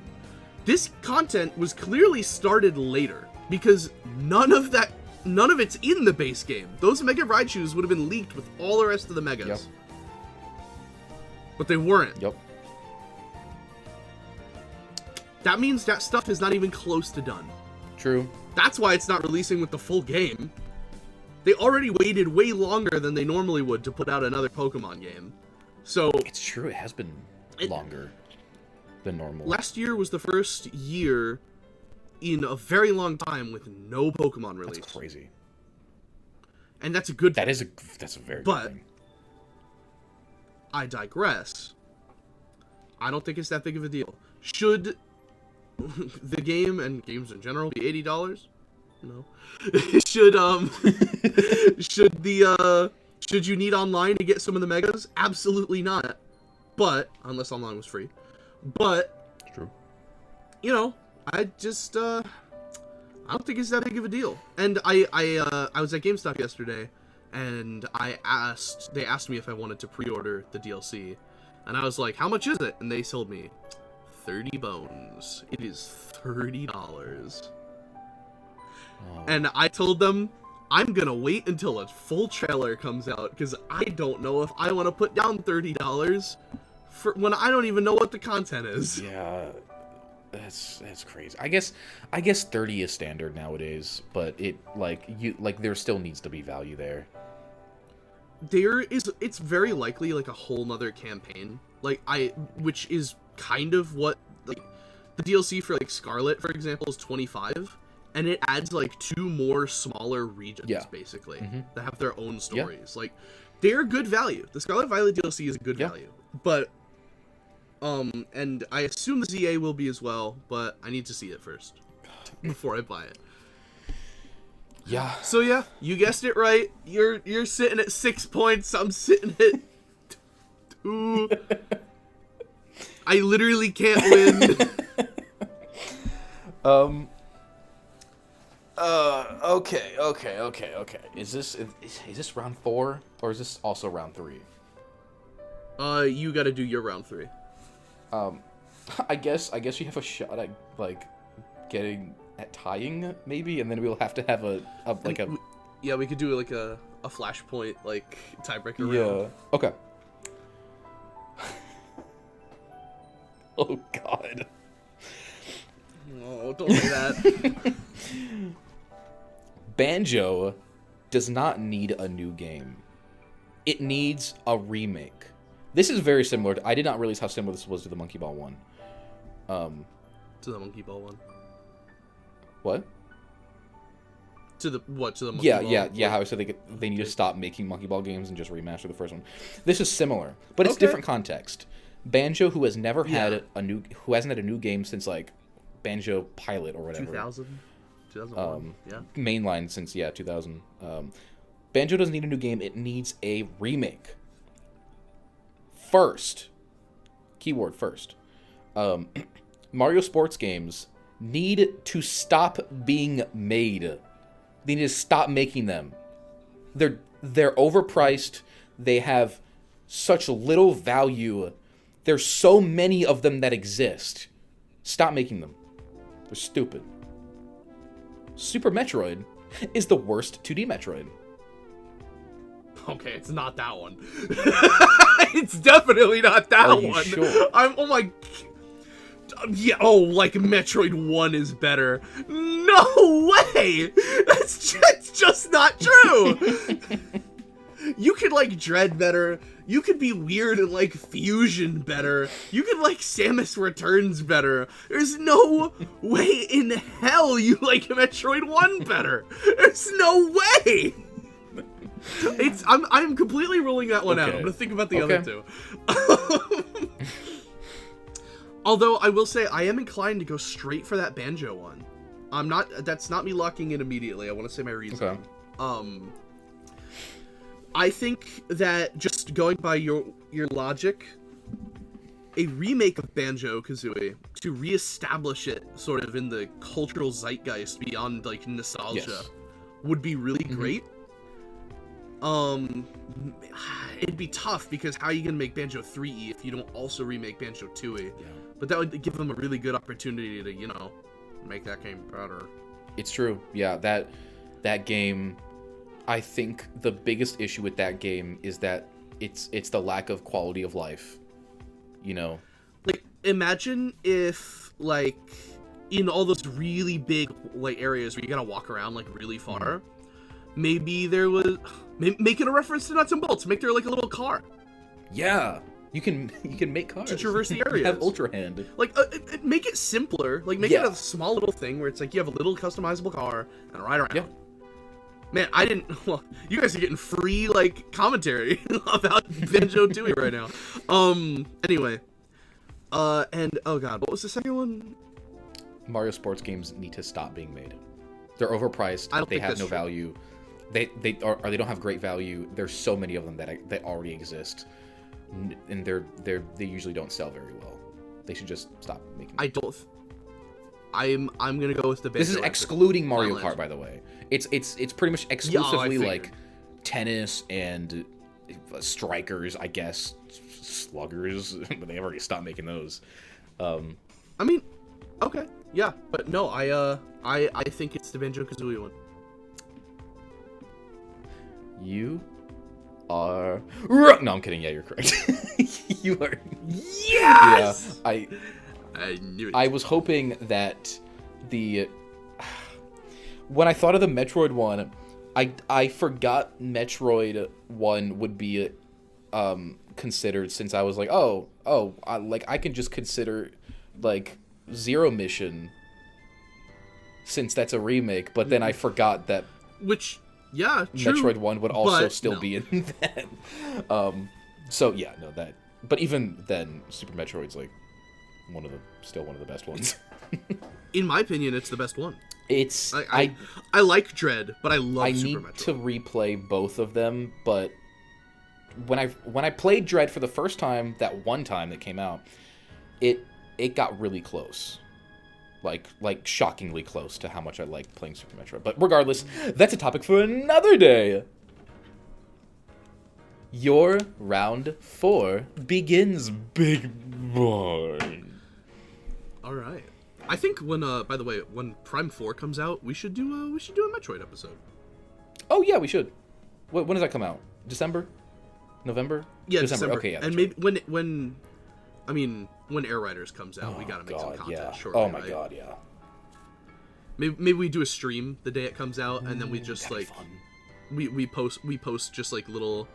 This content was clearly started later, because none of it's in the base game. Those Mega Raichus would have been leaked with all the rest of the Megas. Yep. But they weren't. Yep. That means that stuff is not even close to done. True. That's why it's not releasing with the full game. They already waited way longer than they normally would to put out another Pokemon game. So... It's true, it has been longer than normal. Last year was the first year in a very long time with no Pokemon release. That's crazy. And that's a good thing. That's a very good But, thing. I digress. I don't think it's that big of a deal. Should the game, and games in general, be $80? No. Should you need online to get some of the Megas? Absolutely not. But, unless online was free. But, It's true. you know, I just, I don't think it's that big of a deal. And I was at GameStop yesterday, and they asked me if I wanted to pre-order the DLC. And I was like, how much is it? And they told me, 30 bones. It is $30. Oh. And I told them, I'm gonna wait until a full trailer comes out, because I don't know if I want to put down $30 for when I don't even know what the content is. Yeah, that's crazy. I guess 30 is standard nowadays, but there still needs to be value there. It's very likely like a whole nother campaign, which is kind of what, like, the DLC for like Scarlet, for example, is 25, and it adds like 2 more smaller regions, basically, that have their own stories. Like, they're good value. The Scarlet Violet DLC is good value, but and I assume the ZA will be as well, but I need to see it first before I buy it. Yeah. So yeah, you guessed it right. You're sitting at 6 points. I'm sitting at 2. I literally can't win. Okay. Is this round 4 or is this also round 3? You got to do your round 3. I guess you have a shot at like getting at tying maybe, and then we'll have to have Yeah, we could do like a flashpoint like tiebreaker round. Okay. Oh God. Oh, don't say that. Banjo does not need a new game. It needs a remake. This is very similar to, I did not realize how similar this was to the Monkey Ball 1. To the Monkey Ball one. What? To the Monkey Ball? Yeah. How I said they need to stop making Monkey Ball games and just remaster the first one. This is similar, but it's different context. Banjo, who hasn't had a new game since like Banjo Pilot or whatever. 2001. Yeah. Mainline since 2000. Banjo doesn't need a new game. It needs a remake. First, keyword first. Mario sports games need to stop being made. They need to stop making them. They're overpriced. They have such little value. There's so many of them that exist. Stop making them. They're stupid. Super Metroid is the worst 2D Metroid. Okay, it's not that one. It's definitely not that Are you one. sure? Oh my. Yeah. Oh, like Metroid 1 is better. No way. That's just not true. You could like Dread better. You could be weird and like Fusion better. You could like Samus Returns better. There's no way in hell you like Metroid 1 better. There's no way. I'm completely ruling that one out. I'm gonna think about the other two. Although I will say I am inclined to go straight for that Banjo one. That's not me locking in immediately. I want to say my reason. Okay. I think that just going by your logic, a remake of Banjo-Kazooie to reestablish it sort of in the cultural zeitgeist beyond like nostalgia would be really great. It'd be tough because how are you gonna make Banjo 3E if you don't also remake Banjo 2E? Yeah. But that would give them a really good opportunity to, make that game better. It's true. Yeah, that game, I think the biggest issue with that game is that it's the lack of quality of life. Like, imagine if, like, in all those really big, like, areas where you gotta walk around, like, really far, maybe there was... Make it a reference to Nuts and Bolts. Make there, like, a little car. Yeah. You can make cars. To traverse the areas. Have Ultra Hand. Like, make it simpler. Like, make it a small little thing where it's like you have a little customizable car and ride around. Yeah. Man, well, you guys are getting free, like, commentary about Banjo-Tooie right now. Anyway. And, oh god, what was the second one? Mario sports games need to stop being made. They're overpriced. They have no value. They don't have great value. There's so many of them that already exist. And they usually don't sell very well. They should just stop making them. I'm gonna go with the Banjo. This is excluding Mario Kart, by the way. It's pretty much exclusively like tennis and strikers, I guess, sluggers, but they already stopped making those. I mean, okay, yeah, but no, I think it's the Banjo-Kazooie one. You are no, I'm kidding. Yeah, you're correct. You are. Yes. Yeah, I knew it. I was hoping that when I thought of the Metroid one, I forgot Metroid 1 would be considered, since I was like, I can just consider like Zero Mission, since that's a remake. But then I forgot that yeah, true, Metroid 1 would also no. be in that. So yeah, no, that. But even then, Super Metroid's like still one of the best ones. In my opinion, it's the best one. It's I like Dread, but I love Super Metroid. I need to replay both of them, but when I played Dread for the first time, that one time that came out, it got really close. Like shockingly close to how much I liked playing Super Metroid. But regardless, that's a topic for another day. Your round 4 begins, big boy. All right. I think by the way, when Prime 4 comes out, we should do a Metroid episode. Oh yeah, we should. When does that come out? December? November? Yeah, December. Okay, yeah. And maybe when I mean, when Air Riders comes out, we gotta make some content shortly. Oh my right? god, yeah. Maybe we do a stream the day it comes out, and then we just like fun. we post just like little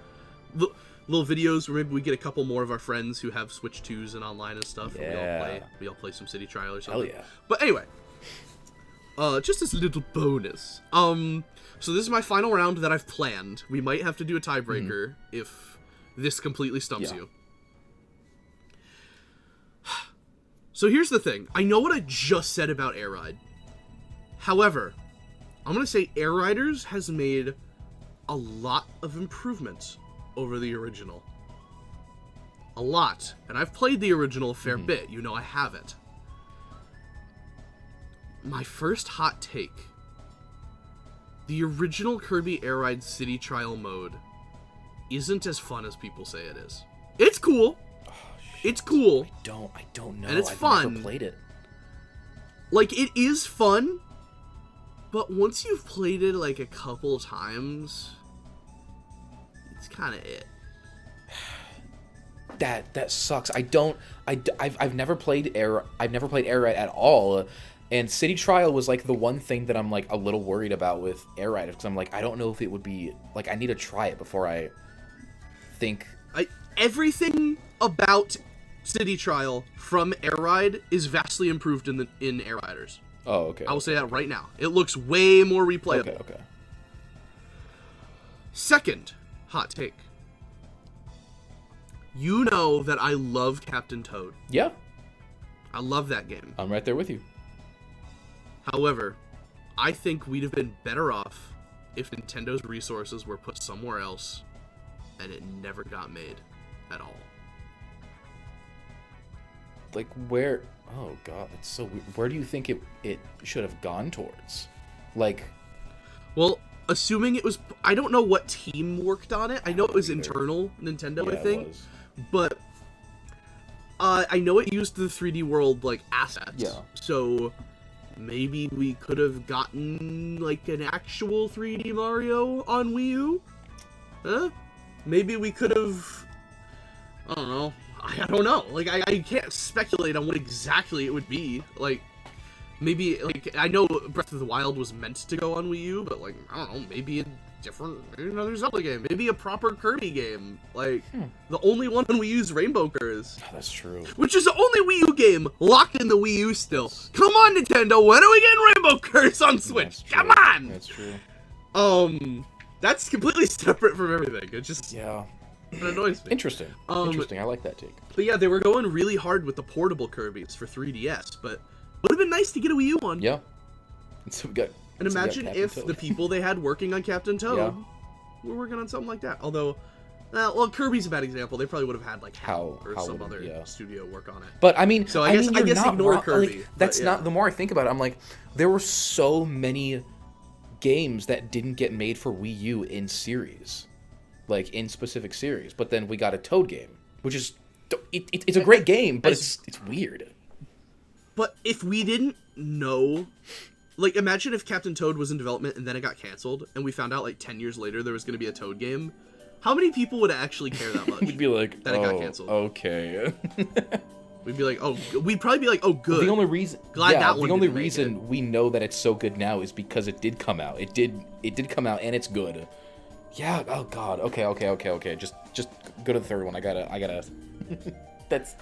videos where maybe we get a couple more of our friends who have Switch 2s and online and stuff. Yeah. And we all play some City Trial or something. Hell yeah. But anyway, just as a little bonus. So this is my final round that I've planned. We might have to do a tiebreaker if this completely stumps you. So here's the thing. I know what I just said about Air Ride. However, I'm going to say Air Riders has made a lot of improvements over the original. A lot. And I've played the original a fair bit. You know I have it. My first hot take. The original Kirby Air Ride City Trial mode isn't as fun as people say it is. It's cool. Oh, it's cool. I don't know. And it's I've fun. never played it. Like, it is fun, but once you've played it, like, a couple times, it's kind of it. That sucks. I've never played Air Ride at all, and City Trial was like the one thing that I'm like a little worried about with Air Ride, because I'm like, I don't know if it would be like, I need to try it before I think. Everything about City Trial from Air Ride is vastly improved in Air Riders. Oh, okay. I will say that right now. It looks way more replayable. Okay. Second hot take. You know that I love Captain Toad. Yeah. I love that game. I'm right there with you. However, I think we'd have been better off if Nintendo's resources were put somewhere else and it never got made at all. Like, where... Oh, God, that's so weird. Where do you think it should have gone towards? Like... Well, assuming it was... I don't know what team worked on it. I know it was internal Nintendo, Yeah, I think. it was. But I know it used the 3D World, like, assets. Yeah. So maybe we could have gotten, like, an actual 3D Mario on Wii U? Huh? Maybe we could have... I don't know. I don't know. Like, I can't speculate on what exactly it would be. Like, maybe, like, I know Breath of the Wild was meant to go on Wii U, but, like, I don't know, maybe maybe another Zelda game, maybe a proper Kirby game. Like, the only one on Wii U's Rainbow Curse. Oh, that's true. Which is the only Wii U game locked in the Wii U still. Come on, Nintendo, when are we getting Rainbow Curse on Switch? Come on! That's true. That's completely separate from everything. It just... Yeah. It annoys me. Interesting. Interesting. I like that take. But yeah, they were going really hard with the portable Kirby's for 3DS, but would have been nice to get a Wii U one. Yeah. So we got... And imagine if the people they had working on Captain Toad were working on something like that. Although, well, Kirby's a bad example. They probably would have had like HAL or some other studio work on it. But I mean, so I guess ignore wrong. Kirby. Like, that's not. The more I think about it, I'm like, there were so many games that didn't get made for Wii U in series, like in specific series. But then we got a Toad game, which is it's a great game, but it's weird. But if we didn't know. Like, imagine if Captain Toad was in development and then it got canceled, and we found out, like, 10 years later there was going to be a Toad game. How many people would actually care that much? We'd be like, that it got canceled. Okay. We'd be like, we'd probably be like, oh, good. The only reason, the only reason we know that it's so good now is because it did come out. It did come out, and it's good. Yeah. Oh God. Okay. Just go to the third one. I gotta. That's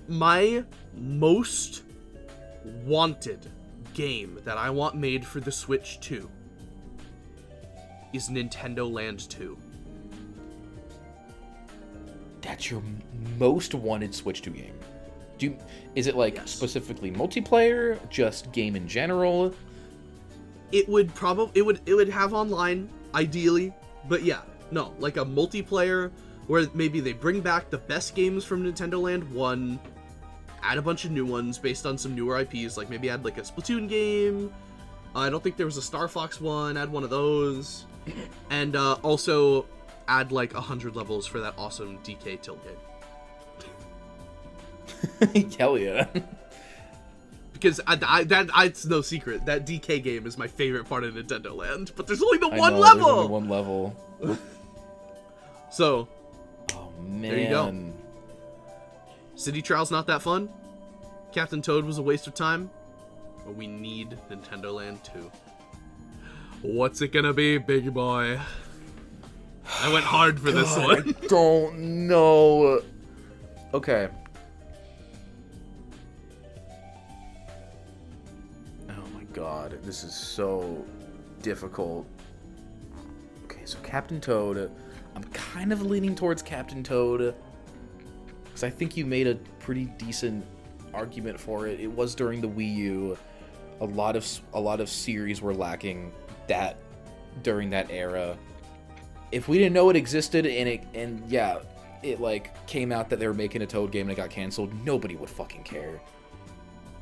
my most wanted game that I want made for the Switch 2 is Nintendo Land 2. That's your most wanted Switch 2 game. Is it like specifically multiplayer, just game in general? It would have online ideally, but yeah, no, like a multiplayer where maybe they bring back the best games from Nintendo Land 1, add a bunch of new ones based on some newer IPs, like maybe add like a Splatoon game. I don't think there was a Star Fox one, add one of those. And also add like 100 levels for that awesome DK Tilt game. Hell yeah. Because it's no secret, that DK game is my favorite part of Nintendo Land, but there's only one level! There's only one level. So, oh man. there you go. City Trial's not that fun. Captain Toad was a waste of time. But we need Nintendo Land 2. What's it gonna be, big boy? I went hard for this one. I don't know. Okay. Oh my god, this is so difficult. Okay, so Captain Toad. I'm kind of leaning towards Captain Toad. Because I think you made a pretty decent argument for it. It was during the Wii U. A lot of series were lacking that during that era. If we didn't know it existed and it like came out that they were making a Toad game and it got canceled, nobody would fucking care.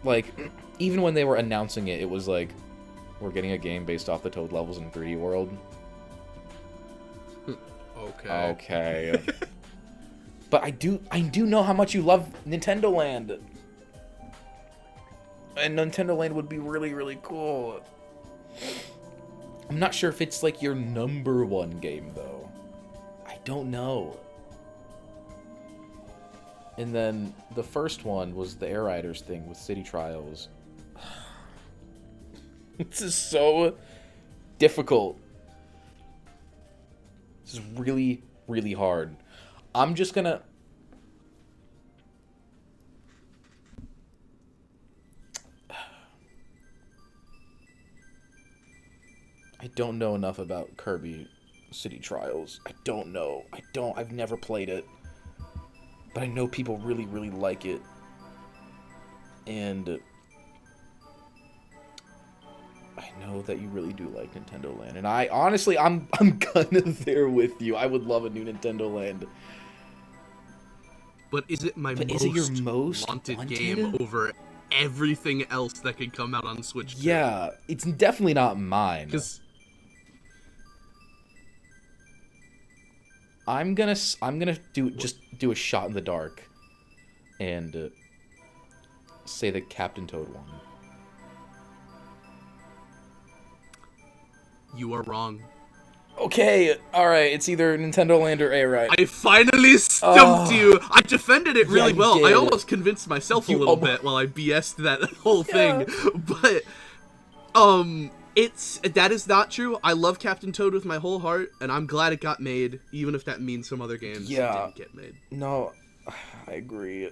Like, even when they were announcing it, it was like, we're getting a game based off the Toad levels in 3D World. Okay. But I do know how much you love Nintendo Land. And Nintendo Land would be really, really cool. I'm not sure if it's like your number one game, though. I don't know. And then the first one was the Air Riders thing with City Trials. This is so difficult. This is really, really hard. I'm just gonna... I don't know enough about Kirby City Trials. I don't know. I've never played it. But I know people really, really like it. And I know that you really do like Nintendo Land. And I honestly, I'm kind of there with you. I would love a new Nintendo Land. But is it your most wanted game over everything else that could come out on Switch 2? Yeah, it's definitely not mine. Because I'm gonna do a shot in the dark, and say the Captain Toad one. You are wrong. Okay, all right. It's either Nintendo Land or Air Ride. I finally stumped you. I defended it really well. did. I almost convinced myself a little bit while I BS'd that whole thing. But that is not true. I love Captain Toad with my whole heart, and I'm glad it got made, even if that means some other games didn't get made. No, I agree.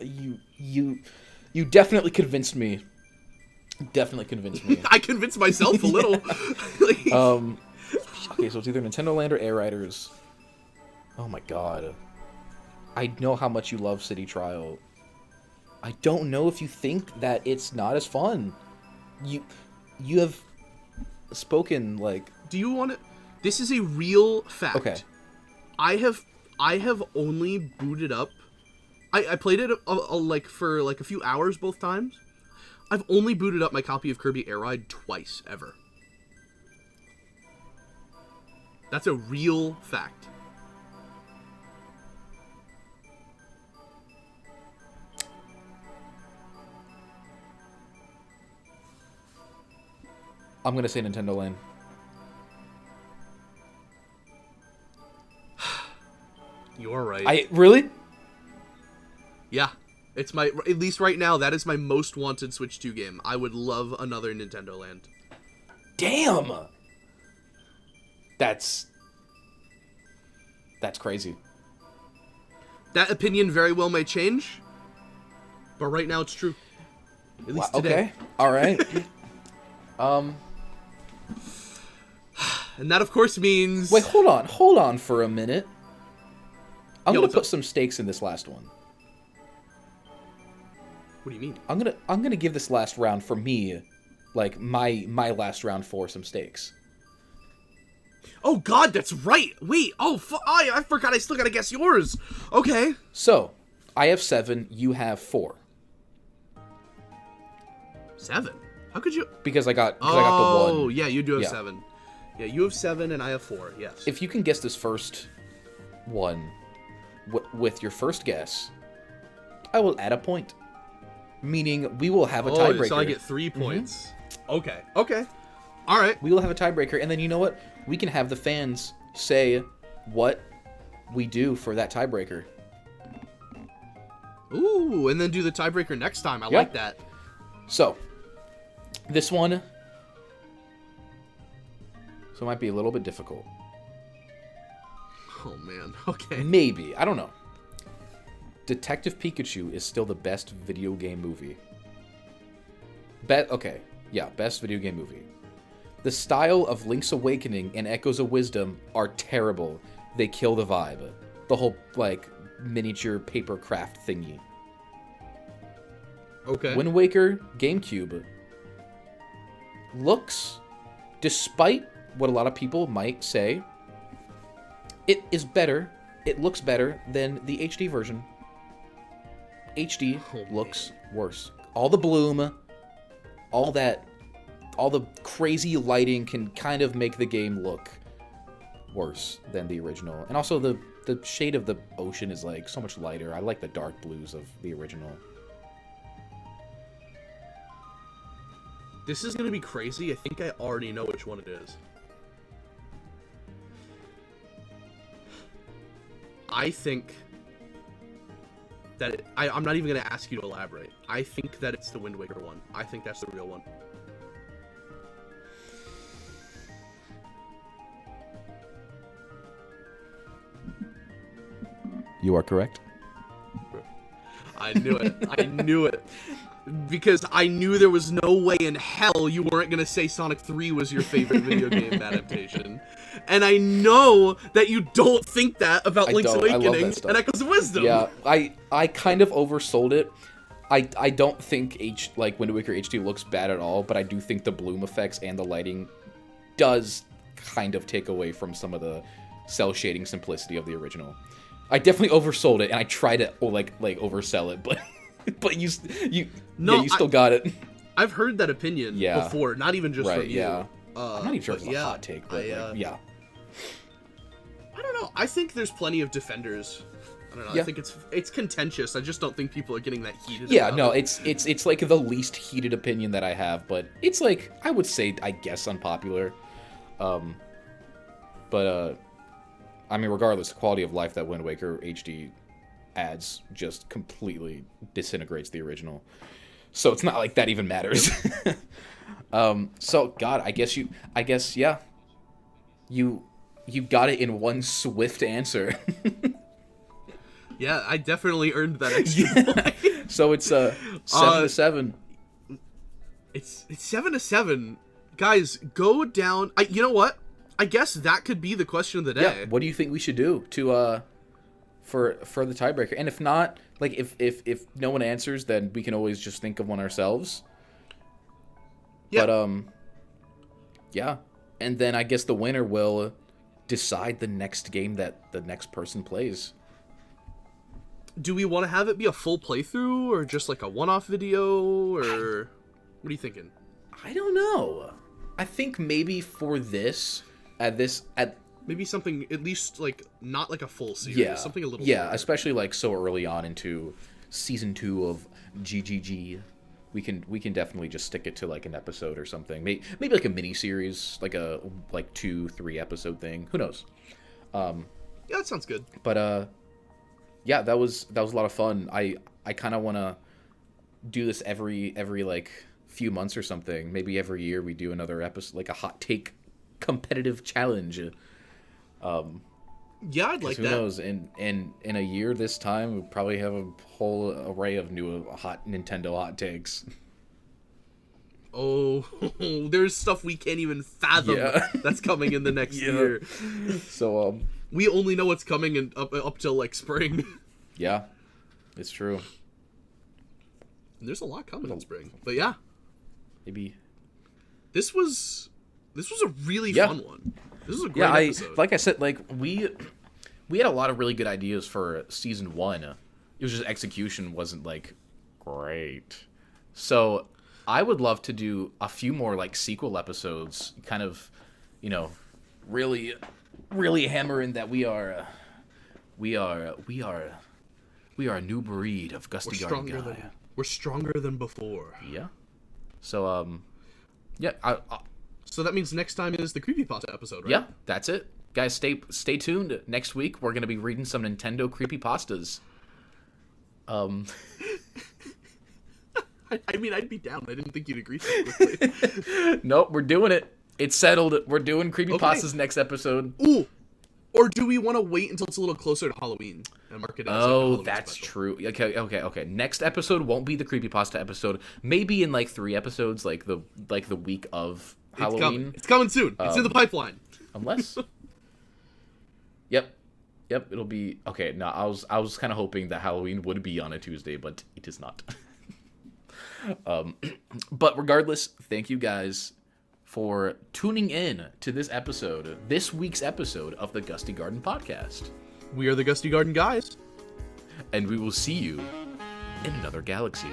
You definitely convinced me. Definitely convinced me. I convinced myself a little. Okay, so it's either Nintendo Land or Air Riders. Oh my god. I know how much you love City Trial. I don't know if you think that it's not as fun. You have spoken like... Do you want to... This is a real fact. Okay. I have only booted up... I played it for a few hours both times. I've only booted up my copy of Kirby Air Ride twice, ever. That's a real fact. I'm gonna say Nintendo Land. You're right. Really? Yeah. It's at least right now, that is my most wanted Switch 2 game. I would love another Nintendo Land. Damn! That's crazy. That opinion very well may change, but right now it's true. At least today. Okay. All right. And that, of course, means... Wait, hold on for a minute. I'm gonna put up? some stakes in this last one. What do you mean? I'm gonna give this last round for me, like my last round for some stakes. Oh God, that's right. Wait. Oh, I forgot. I still gotta guess yours. Okay. So, I have 7. You have 4. 7? How could you? Because I got the 1. Oh, yeah, you do have 7. Yeah, you have 7 and I have 4. Yes. If you can guess this first one with your first guess, I will add a point. Meaning we will have a tiebreaker. So I get 3 points. Okay. Okay. All right. We will have a tiebreaker, and then you know what? We can have the fans say what we do for that tiebreaker. Ooh, and then do the tiebreaker next time. I like that. So, this one, so it might be a little bit difficult. Oh, man. Okay. Maybe. I don't know. Detective Pikachu is still the best video game movie. Okay. Yeah, best video game movie. The style of Link's Awakening and Echoes of Wisdom are terrible. They kill the vibe. The whole, like, miniature paper craft thingy. Okay. Wind Waker GameCube looks, despite what a lot of people might say, it is better. It looks better than the HD version. HD looks worse. All the bloom, all the crazy lighting can kind of make the game look worse than the original. And also the shade of the ocean is like so much lighter. I like the dark blues of the original. This is going to be crazy. I think I already know which one it is. I think that I'm not even going to ask you to elaborate. I think that it's the Wind Waker one. I think that's the real one. You are correct. I knew it. I knew it. Because I knew there was no way in hell you weren't going to say Sonic 3 was your favorite video game adaptation. And I know that you don't think that about Link's Awakening and Echoes of Wisdom. Yeah, I kind of oversold it. I don't think Wind Waker HD looks bad at all, but I do think the bloom effects and the lighting does kind of take away from some of the cell shading simplicity of the original. I definitely oversold it, and I tried to oversell it, but you still got it. I've heard that opinion before, not even just from you. Yeah. I'm not even sure if it's a hot take, but yeah. I don't know. I think there's plenty of defenders. I don't know. Yeah. I think it's contentious. I just don't think people are getting that heated. Yeah, about no, it. it's like the least heated opinion that I have, but it's like I would say I guess unpopular. I mean, regardless, the quality of life that Wind Waker HD adds just completely disintegrates the original. So it's not like that even matters. So God, I guess yeah. You got it in one swift answer. Yeah, I definitely earned that extra point. So it's 7-7. It's 7-7. Guys, go down. You know what? I guess that could be the question of the day. Yeah. What do you think we should do to for the tiebreaker? And if not, like if no one answers, then we can always just think of one ourselves. Yeah. But yeah. And then I guess the winner will decide the next game that the next person plays. Do we want to have it be a full playthrough or just like a one-off video, or what are you thinking? I don't know. I think maybe for this maybe something at least like not like a full series, something a little shorter. Especially like so early on into season 2 of GGG. We can definitely just stick it to like an episode or something. Maybe like a mini series, like a 2-3 episode thing. Who knows? Yeah, that sounds good. But yeah, that was a lot of fun. I kind of want to do this every like few months or something. Maybe every year we do another episode, like a hot take competitive challenge. Yeah, I'd like that. Who knows? In a year this time, we'll probably have a whole array of new hot Nintendo hot takes. Oh, there's stuff we can't even fathom that's coming in the next year. So we only know what's coming in up till like spring. Yeah, it's true. And there's a lot coming in spring, but yeah, maybe this was a really fun one. This was a great episode. Like I said, like we had a lot of really good ideas for season 1. It was just execution wasn't like great. So I would love to do a few more like sequel episodes, kind of, really hammer in that we are a new breed of Gusty Garden guy. We're stronger than before. Yeah. So yeah. So that means next time is the Creepypasta episode, right? Yeah, that's it. Guys, stay tuned. Next week, we're going to be reading some Nintendo creepypastas. Um, I mean, I'd be down. I didn't think you'd agree so quickly. nope, we're doing it. It's settled. We're doing creepypastas next episode. Ooh. Or do we want to wait until it's a little closer to Halloween and mark it as like, a Oh, Halloween that's special? true. Okay. Next episode won't be the creepypasta episode. Maybe in like 3 episodes, like the week of Halloween. It's coming soon. It's in the pipeline. Unless. Yep. It'll be okay. No, I was kind of hoping that Halloween would be on a Tuesday, but it is not. But regardless, thank you guys for tuning in to this week's episode of the Gusty Garden Podcast. We are the Gusty Garden Guys. And we will see you in another galaxy.